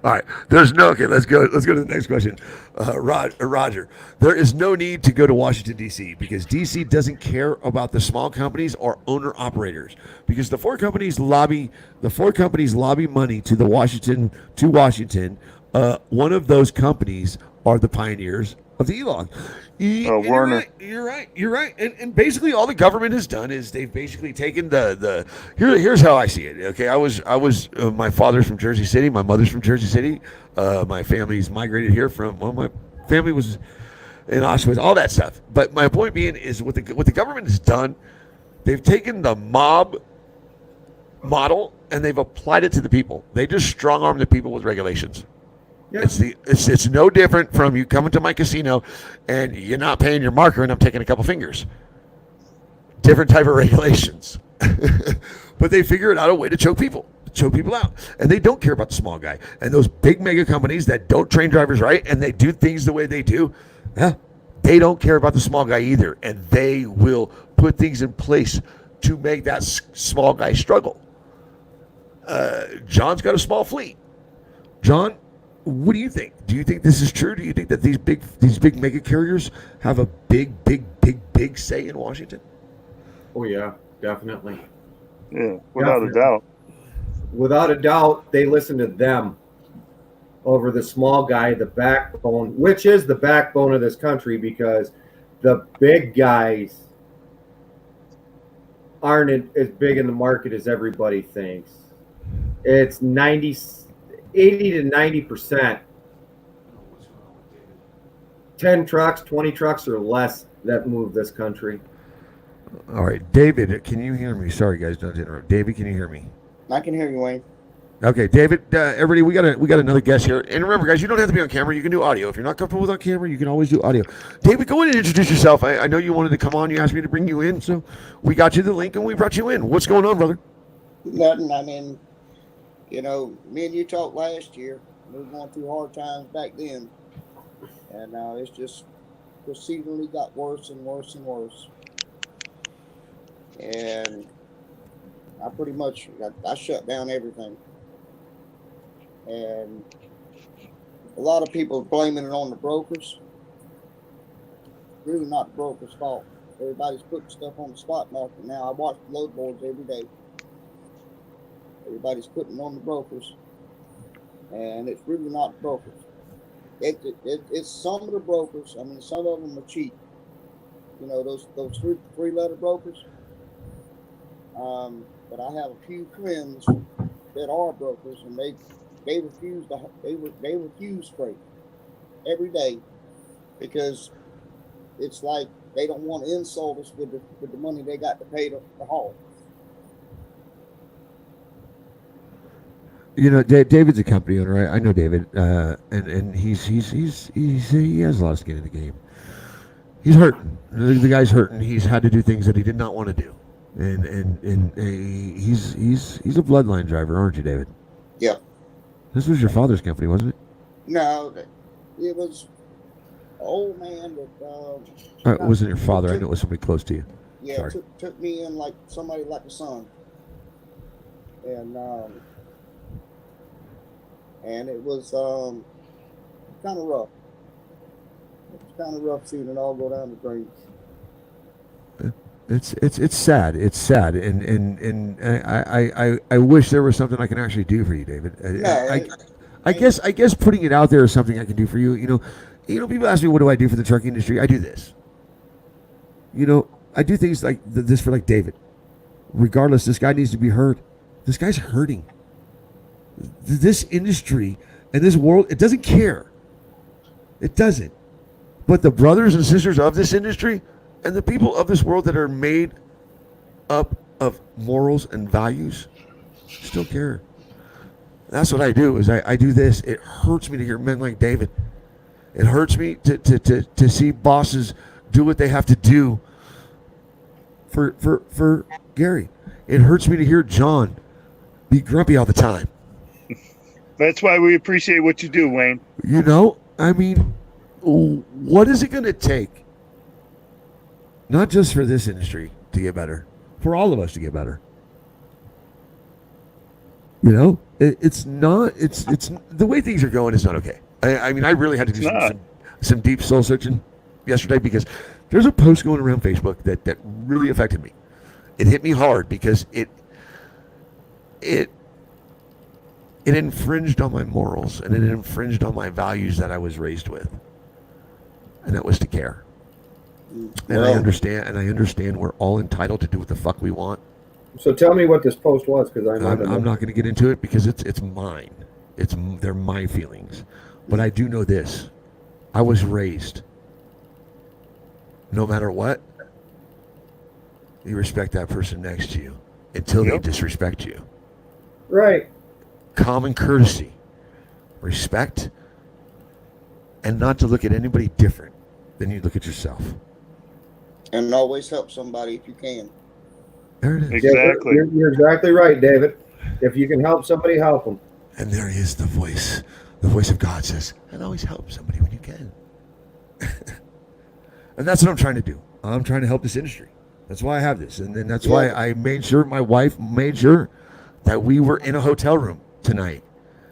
All right. Okay, let's go to the next question. Roger, there is no need to go to Washington, D.C. because D.C. doesn't care about the small companies or owner-operators because the four companies lobby money to Washington. One of those companies are the pioneers of the e-log.
Warner.
You're right. And basically all the government has done is they've basically taken here's how I see it. Okay, I was my father's from Jersey City, my mother's from Jersey City. My family's migrated here my family was in Auschwitz, all that stuff. But my point being is what the government has done, they've taken the mob model and they've applied it to the people. They just strong arm the people with regulations. Yeah. It's no different from you coming to my casino and you're not paying your marker and I'm taking a couple fingers. Different type of regulations. But they figure out a way to choke people out. And they don't care about the small guy. And those big mega companies that don't train drivers right and they do things the way they do, they don't care about the small guy either. And they will put things in place to make that small guy struggle. John's got a small fleet. John, what do you think? Do you think this is true? Do you think that these big mega carriers have a big say in Washington?
Oh yeah, definitely.
Yeah, without a doubt.
Without a doubt, they listen to them over the small guy, the backbone, which is the backbone of this country, because the big guys aren't as big in the market as everybody thinks. It's 80 to 90%. 10 trucks, 20 trucks or less that move this country.
All right, David, can you hear me? Sorry, guys, don't interrupt. David, can you hear me?
I can hear you, Wayne.
Okay, David. Everybody, we got another guest here, and remember, guys, you don't have to be on camera. You can do audio. If you're not comfortable with on camera, you can always do audio. David, go in and introduce yourself. I know you wanted to come on. You asked me to bring you in, so we got you the link and we brought you in. What's going on, brother?
Nothing. I mean, me and you talked last year. We were going through hard times back then, and it's just proceedingly got worse and worse and worse. And I pretty much I shut down everything. And a lot of people are blaming it on the brokers. Really not the brokers' fault. Everybody's putting stuff on the spot market now. I watch the load boards every day. Everybody's putting on the brokers. And it's really not the brokers. It's some of the brokers. I mean, some of them are cheap. Those three-letter brokers. But I have a few friends that are brokers, and they refuse freight every day because it's like they don't want to insult us with the money they got to pay to haul.
David's a company owner. Right? I know David, and he has a lot of skin in the game. He's hurting. The guy's hurting. He's had to do things that he did not want to do. And he's a bloodline driver, aren't you, David?
Yeah.
This was your father's company, wasn't it?
No, it was an old man that.
It wasn't your father. I know it was somebody close to you.
Yeah, took me in like somebody like a son, and it was kind of rough. It was kind of rough seeing it all go down the drain.
It's sad. It's sad, and I wish there was something I can actually do for you, David. I guess putting it out there is something I can do for you. People ask me, what do I do for the trucking industry? I do this. I do things like this for like David. Regardless, this guy needs to be heard. This guy's hurting. This industry and this world, it doesn't care. It doesn't. But the brothers and sisters of this industry and the people of this world that are made up of morals and values still care. That's what I do. Is I do this. It hurts me to hear men like David. It hurts me to see bosses do what they have to do for Gary. It hurts me to hear John be grumpy all the time.
That's why we appreciate what you do, Wayne.
You know, I mean, what is it going to take? Not just for this industry to get better, for all of us to get better. You know, it's the way things are going is not okay. I mean, I really had to do some deep soul searching yesterday because there's a post going around Facebook that really affected me. It hit me hard because it infringed on my morals and it infringed on my values that I was raised with, and that was to care. And I understand we're all entitled to do what the fuck we want.
So tell me what this post was, because I'm
not going to get into it because it's mine. They're my feelings. But I do know this: I was raised. No matter what, you respect that person next to you until they disrespect you.
Right.
Common courtesy, respect, and not to look at anybody different than you look at yourself.
And always help somebody if you can.
There it is.
Exactly.
You're exactly right, David. If you can help somebody, help them.
And there he is, the voice of God says, and always help somebody when you can. And that's what I'm trying to do. I'm trying to help this industry. That's why I have this. And then that's why I made sure, my wife made sure that we were in a hotel room tonight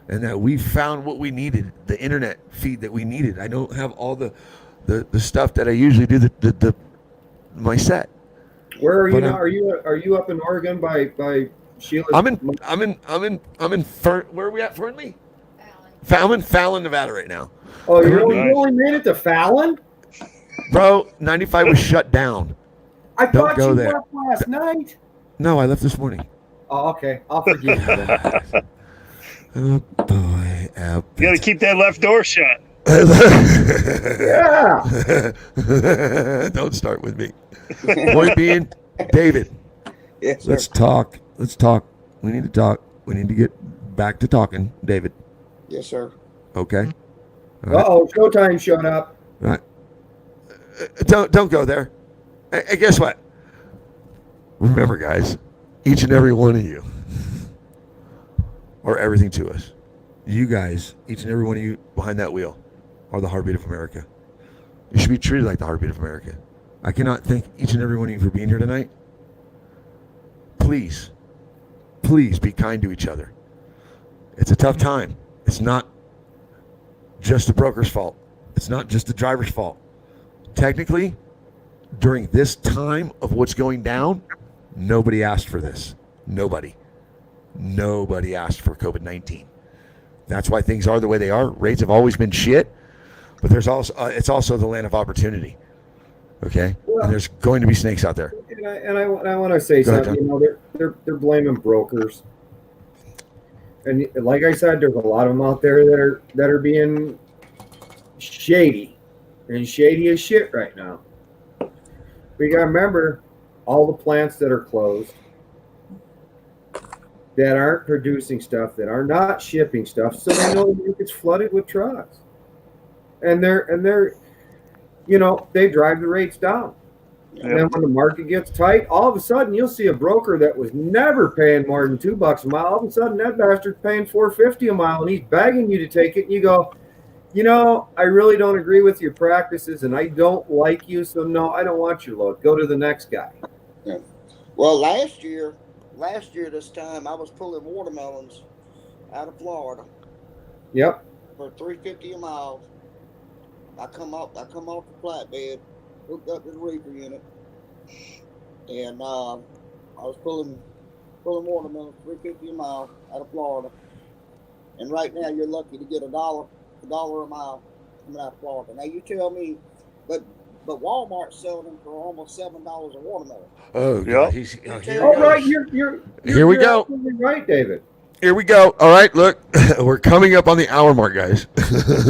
and that we found what we needed, the internet feed that we needed. I don't have all the stuff that I usually do, my set.
Where are you now? Are you up in Oregon by Sheila?
I'm in where are we at, Fernley? I'm in Fallon, Nevada right now.
Oh, you only made it to Fallon?
Bro, 95 was shut down.
I
Don't
thought
go
you
there.
left last night.
No, I left this morning.
Oh, okay. I'll forgive you then.
Oh boy.
You got to keep that left door shut.
Yeah.
Don't start with me. Point being, David,
Yes,
let's
sir.
talk. We need to talk. We need to get back to talking, David.
Yes, sir.
Okay? All right.
Uh-oh, Showtime showed up.
All right. Don't go there. Hey, guess what? Remember, guys, each and every one of you are everything to us. You guys, each and every one of you behind that wheel, are the heartbeat of America. You should be treated like the heartbeat of America. I cannot thank each and every one of you for being here tonight. Please be kind to each other. It's a tough time. It's not just the broker's fault. It's not just the driver's fault. Technically, during this time of what's going down, nobody asked for this. Nobody asked for COVID-19. That's why things are the way they are. Rates have always been shit, but there's also it's also the land of opportunity. Okay,
Well,
and there's going to be snakes out there.
And I want to say
Go ahead,
something. You know, they're blaming brokers, and like I said, there's a lot of them out there that are being shady, and shady as shit right now. We got to remember all the plants that are closed, that aren't producing stuff, that are not shipping stuff, so they know it gets flooded with trucks, and they're you know, they drive the rates down.
Yep.
And then when the market gets tight, all of a sudden you'll see a broker that was never paying more than $2 a mile. All of a sudden that bastard's paying $4.50 a mile, and he's begging you to take it. And you go, you know, I really don't agree with your practices, and I don't like you, so no, I don't want your load. Go to the next guy.
Yeah. Well, last year this time I was pulling watermelons out of Florida
Yep.
for $3.50 a mile. I come off the flatbed, hooked up to the reefer unit, and I was pulling watermelons $3.50 a mile out of Florida. And right now you're lucky to get $1 a mile coming out of Florida. Now you tell me, but Walmart's selling them for almost $7 a watermelon.
Oh,
Yep.
here
All
we
right,
go.
you're
Here we go.
absolutely right, David.
Here we go. All right, look, we're coming up on the hour mark, guys.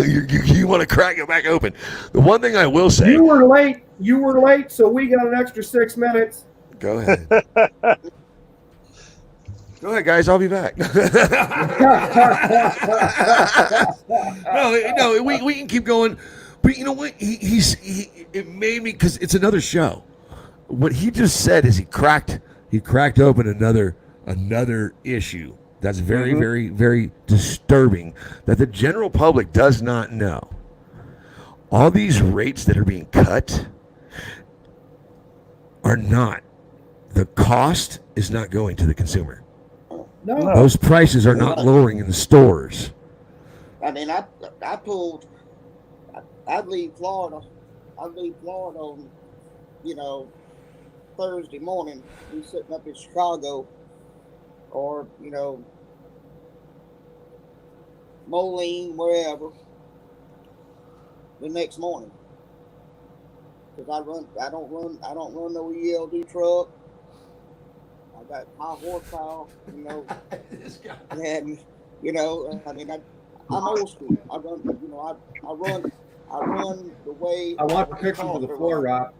you want to crack it back open. The one thing I will say.
You were late. You were late, so we got an extra 6 minutes.
Go ahead. Go ahead, guys. I'll be back. No, we can keep going. But you know what? It made me, because it's another show. What he just said is he cracked open another issue that's very, very, very disturbing that the general public does not know. All these rates that are being cut are not. The cost is not going to the consumer.
No.
Those prices are not lowering in the stores.
I mean, I'd leave Florida on, Thursday morning, be sitting up in Chicago or, Moline, wherever, the next morning. Because I don't run no ELD truck. I got high horsepower, and I'm old school. I run the way.
I want the picture of the floor, Rob.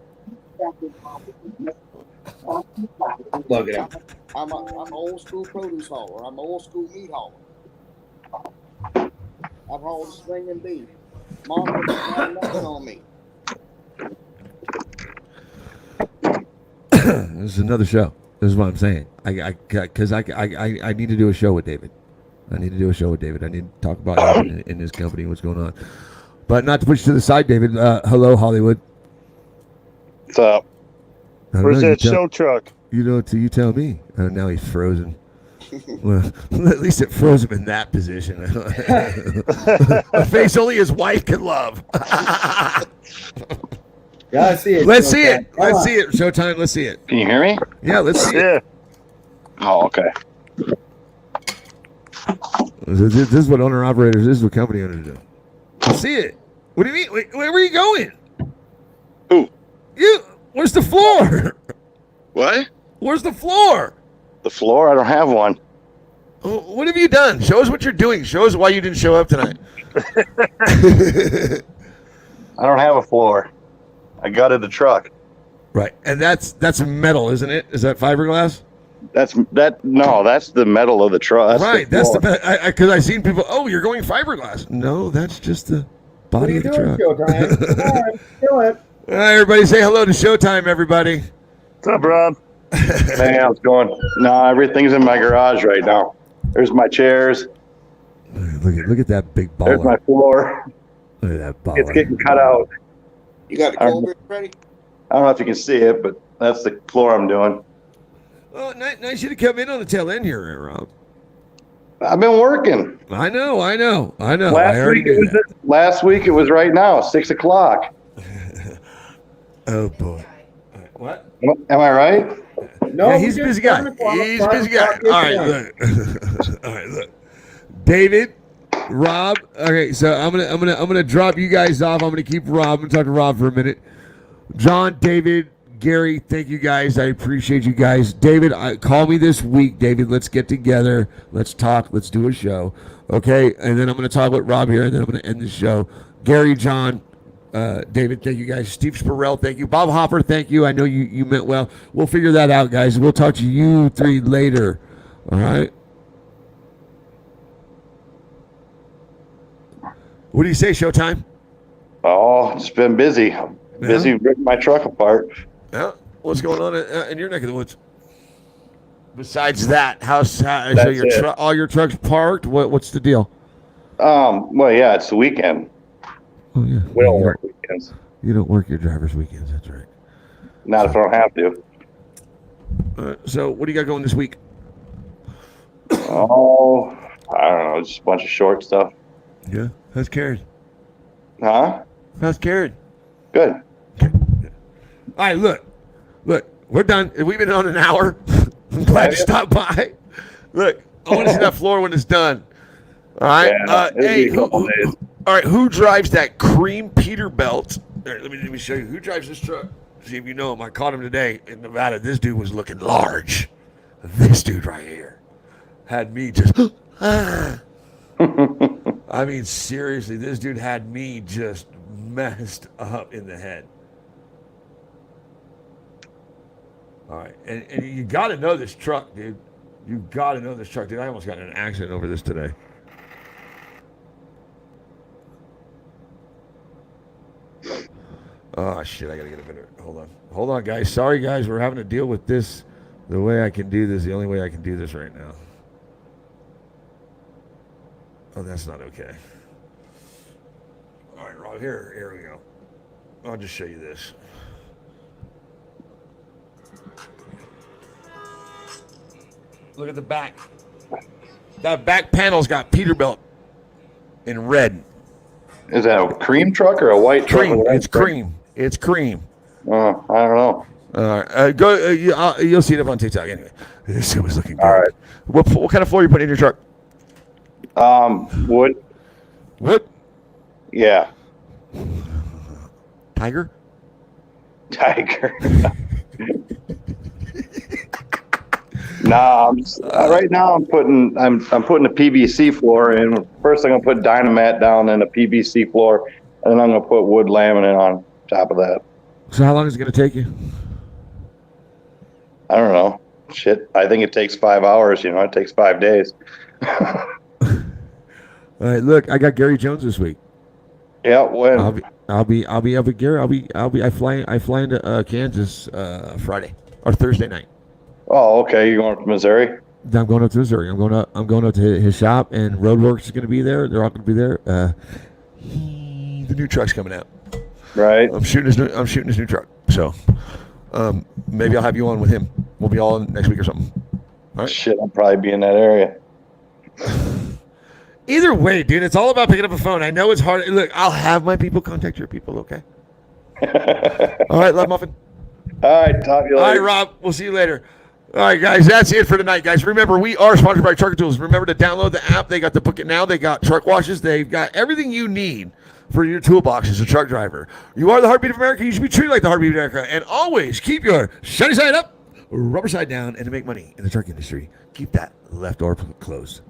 Plug it up.
I'm an old school produce hauler. I'm an old school meat hauler. I've hauled string and beef. Mom doesn't have nothing on me.
This is another show. This is what I'm saying. Because I need to do a show with David. I need to talk about him in his company, what's going on. But not to push to the side, David. Hello, Hollywood.
What's up? Where's that show truck?
You tell me. Now he's frozen. Well, at least it froze him in that position. A face only his wife can love.
Gotta see it.
Let's see it. Let's see it. Showtime. Let's see it.
Can you hear me?
Yeah, let's see it.
Oh, okay.
This is what owner operators. This is what company owners do. Let's see it. What do you mean? Wait, where are you going?
Who?
You. Where's the floor?
What?
Where's the floor?
The floor? I don't have one.
What have you done? Show us what you're doing. Show us why you didn't show up tonight.
I don't have a floor. I gutted the truck.
Right, and that's metal, isn't it? Is that fiberglass?
No, that's the metal of the truck.
Right, that's the because I seen people. Oh, you're going fiberglass? No, that's just the body of the truck.
Showtime? All right, do it.
All right, everybody, say hello to Showtime, everybody.
What's up, Rob?
Hey, how's it going? No, everything's in my garage right now. There's my chairs.
Look at that big baller.
There's my floor.
Look at that baller.
It's getting cut out.
You got the cold ready?
I don't know if you can see it, but that's the floor I'm doing.
Oh, nice you to come in on the tail end here, Rob.
I've been working.
I know.
Last week it was right now, 6 o'clock.
Oh boy. What?
Am I right?
No,
yeah, he's a busy guy. He's a busy guy. All right, look. David, Rob. Okay, so I'm gonna drop you guys off. I'm gonna keep Rob. I'm gonna talk to Rob for a minute. John, David, Gary, thank you guys. I appreciate you guys. David, call me this week. David, let's get together. Let's talk. Let's do a show. Okay, and then I'm gonna talk with Rob here, and then I'm gonna end the show. Gary, John. David, thank you guys. Steve Spurrell, thank you. Bob Hopper, thank you. I know you meant well. We'll figure that out, guys. We'll talk to you three later. All right? What do you say, Showtime?
Oh, it's been busy. Busy ripping my truck apart.
Yeah. What's going on in your neck of the woods? Besides that, so all your trucks parked? What's the deal?
Well, yeah, it's the weekend.
Oh, yeah.
We don't work weekends.
You don't work your driver's weekends, that's right.
Not if I don't have to.
So what do you got going this week?
Oh, I don't know. Just a bunch of short stuff.
Yeah. How's Karen?
Huh?
How's Karen?
Good.
All right, look, we're done. We've been on an hour. I'm glad you stopped by. Look, I want to see that floor when it's done. All right.
Yeah,
hey, all right, who drives that cream Peterbilt? There, let me show you. Who drives this truck? See if you know him. I caught him today in Nevada. This dude was looking large. This dude right here had me just I mean, seriously, this dude had me just messed up in the head. All right, and you got to know this truck, dude. You got to know this truck, dude. I almost got in an accident over this today. Oh, shit, I got to get a better. Hold on, guys. Sorry, guys. We're having to deal with this the way I can do this, the only way I can do this right now. Oh, that's not okay. All right, Rob, here we go. I'll just show you this. Look at the back. That back panel's got Peterbilt in red.
Is that a cream truck or a white truck?
Cream. It's cream. It's cream.
I don't know.
All right. You'll see it up on TikTok anyway. This was looking good.
All right.
What kind of floor are you putting in your truck?
Wood.
Wood?
Yeah.
Tiger?
Nah, right now I'm putting a PVC floor in. First, I'm gonna put Dynamat down in a PVC floor, and then I'm gonna put wood laminate on top of that.
So how long is it gonna take you?
I don't know. Shit, I think it takes 5 hours. It takes 5 days.
All right, look, I got Gary Jones this week.
Yeah, when?
I'll be up with Gary. I fly into Kansas Friday or Thursday night.
Oh, okay. You're going to Missouri?
I'm going up to Missouri. I'm going up to his shop, and Roadworks is going to be there. They're all going to be there. The new truck's coming out.
Right.
I'm shooting his new truck. So maybe I'll have you on with him. We'll be all in next week or something. All right.
Shit, I'll probably be in that area.
Either way, dude, it's all about picking up a phone. I know it's hard. Look, I'll have my people contact your people, okay? All right, Love Muffin.
All right, talk to you later.
All right, Rob, we'll see you later. All right, guys, that's it for tonight, guys. Remember, we are sponsored by Trucker Tools. Remember to download the app. They got the Book It Now. They got truck washes. They've got everything you need for your toolbox as a truck driver. You are the heartbeat of America. You should be treated like the heartbeat of America. And always keep your shiny side up, rubber side down, and to make money in the truck industry, keep that left door closed.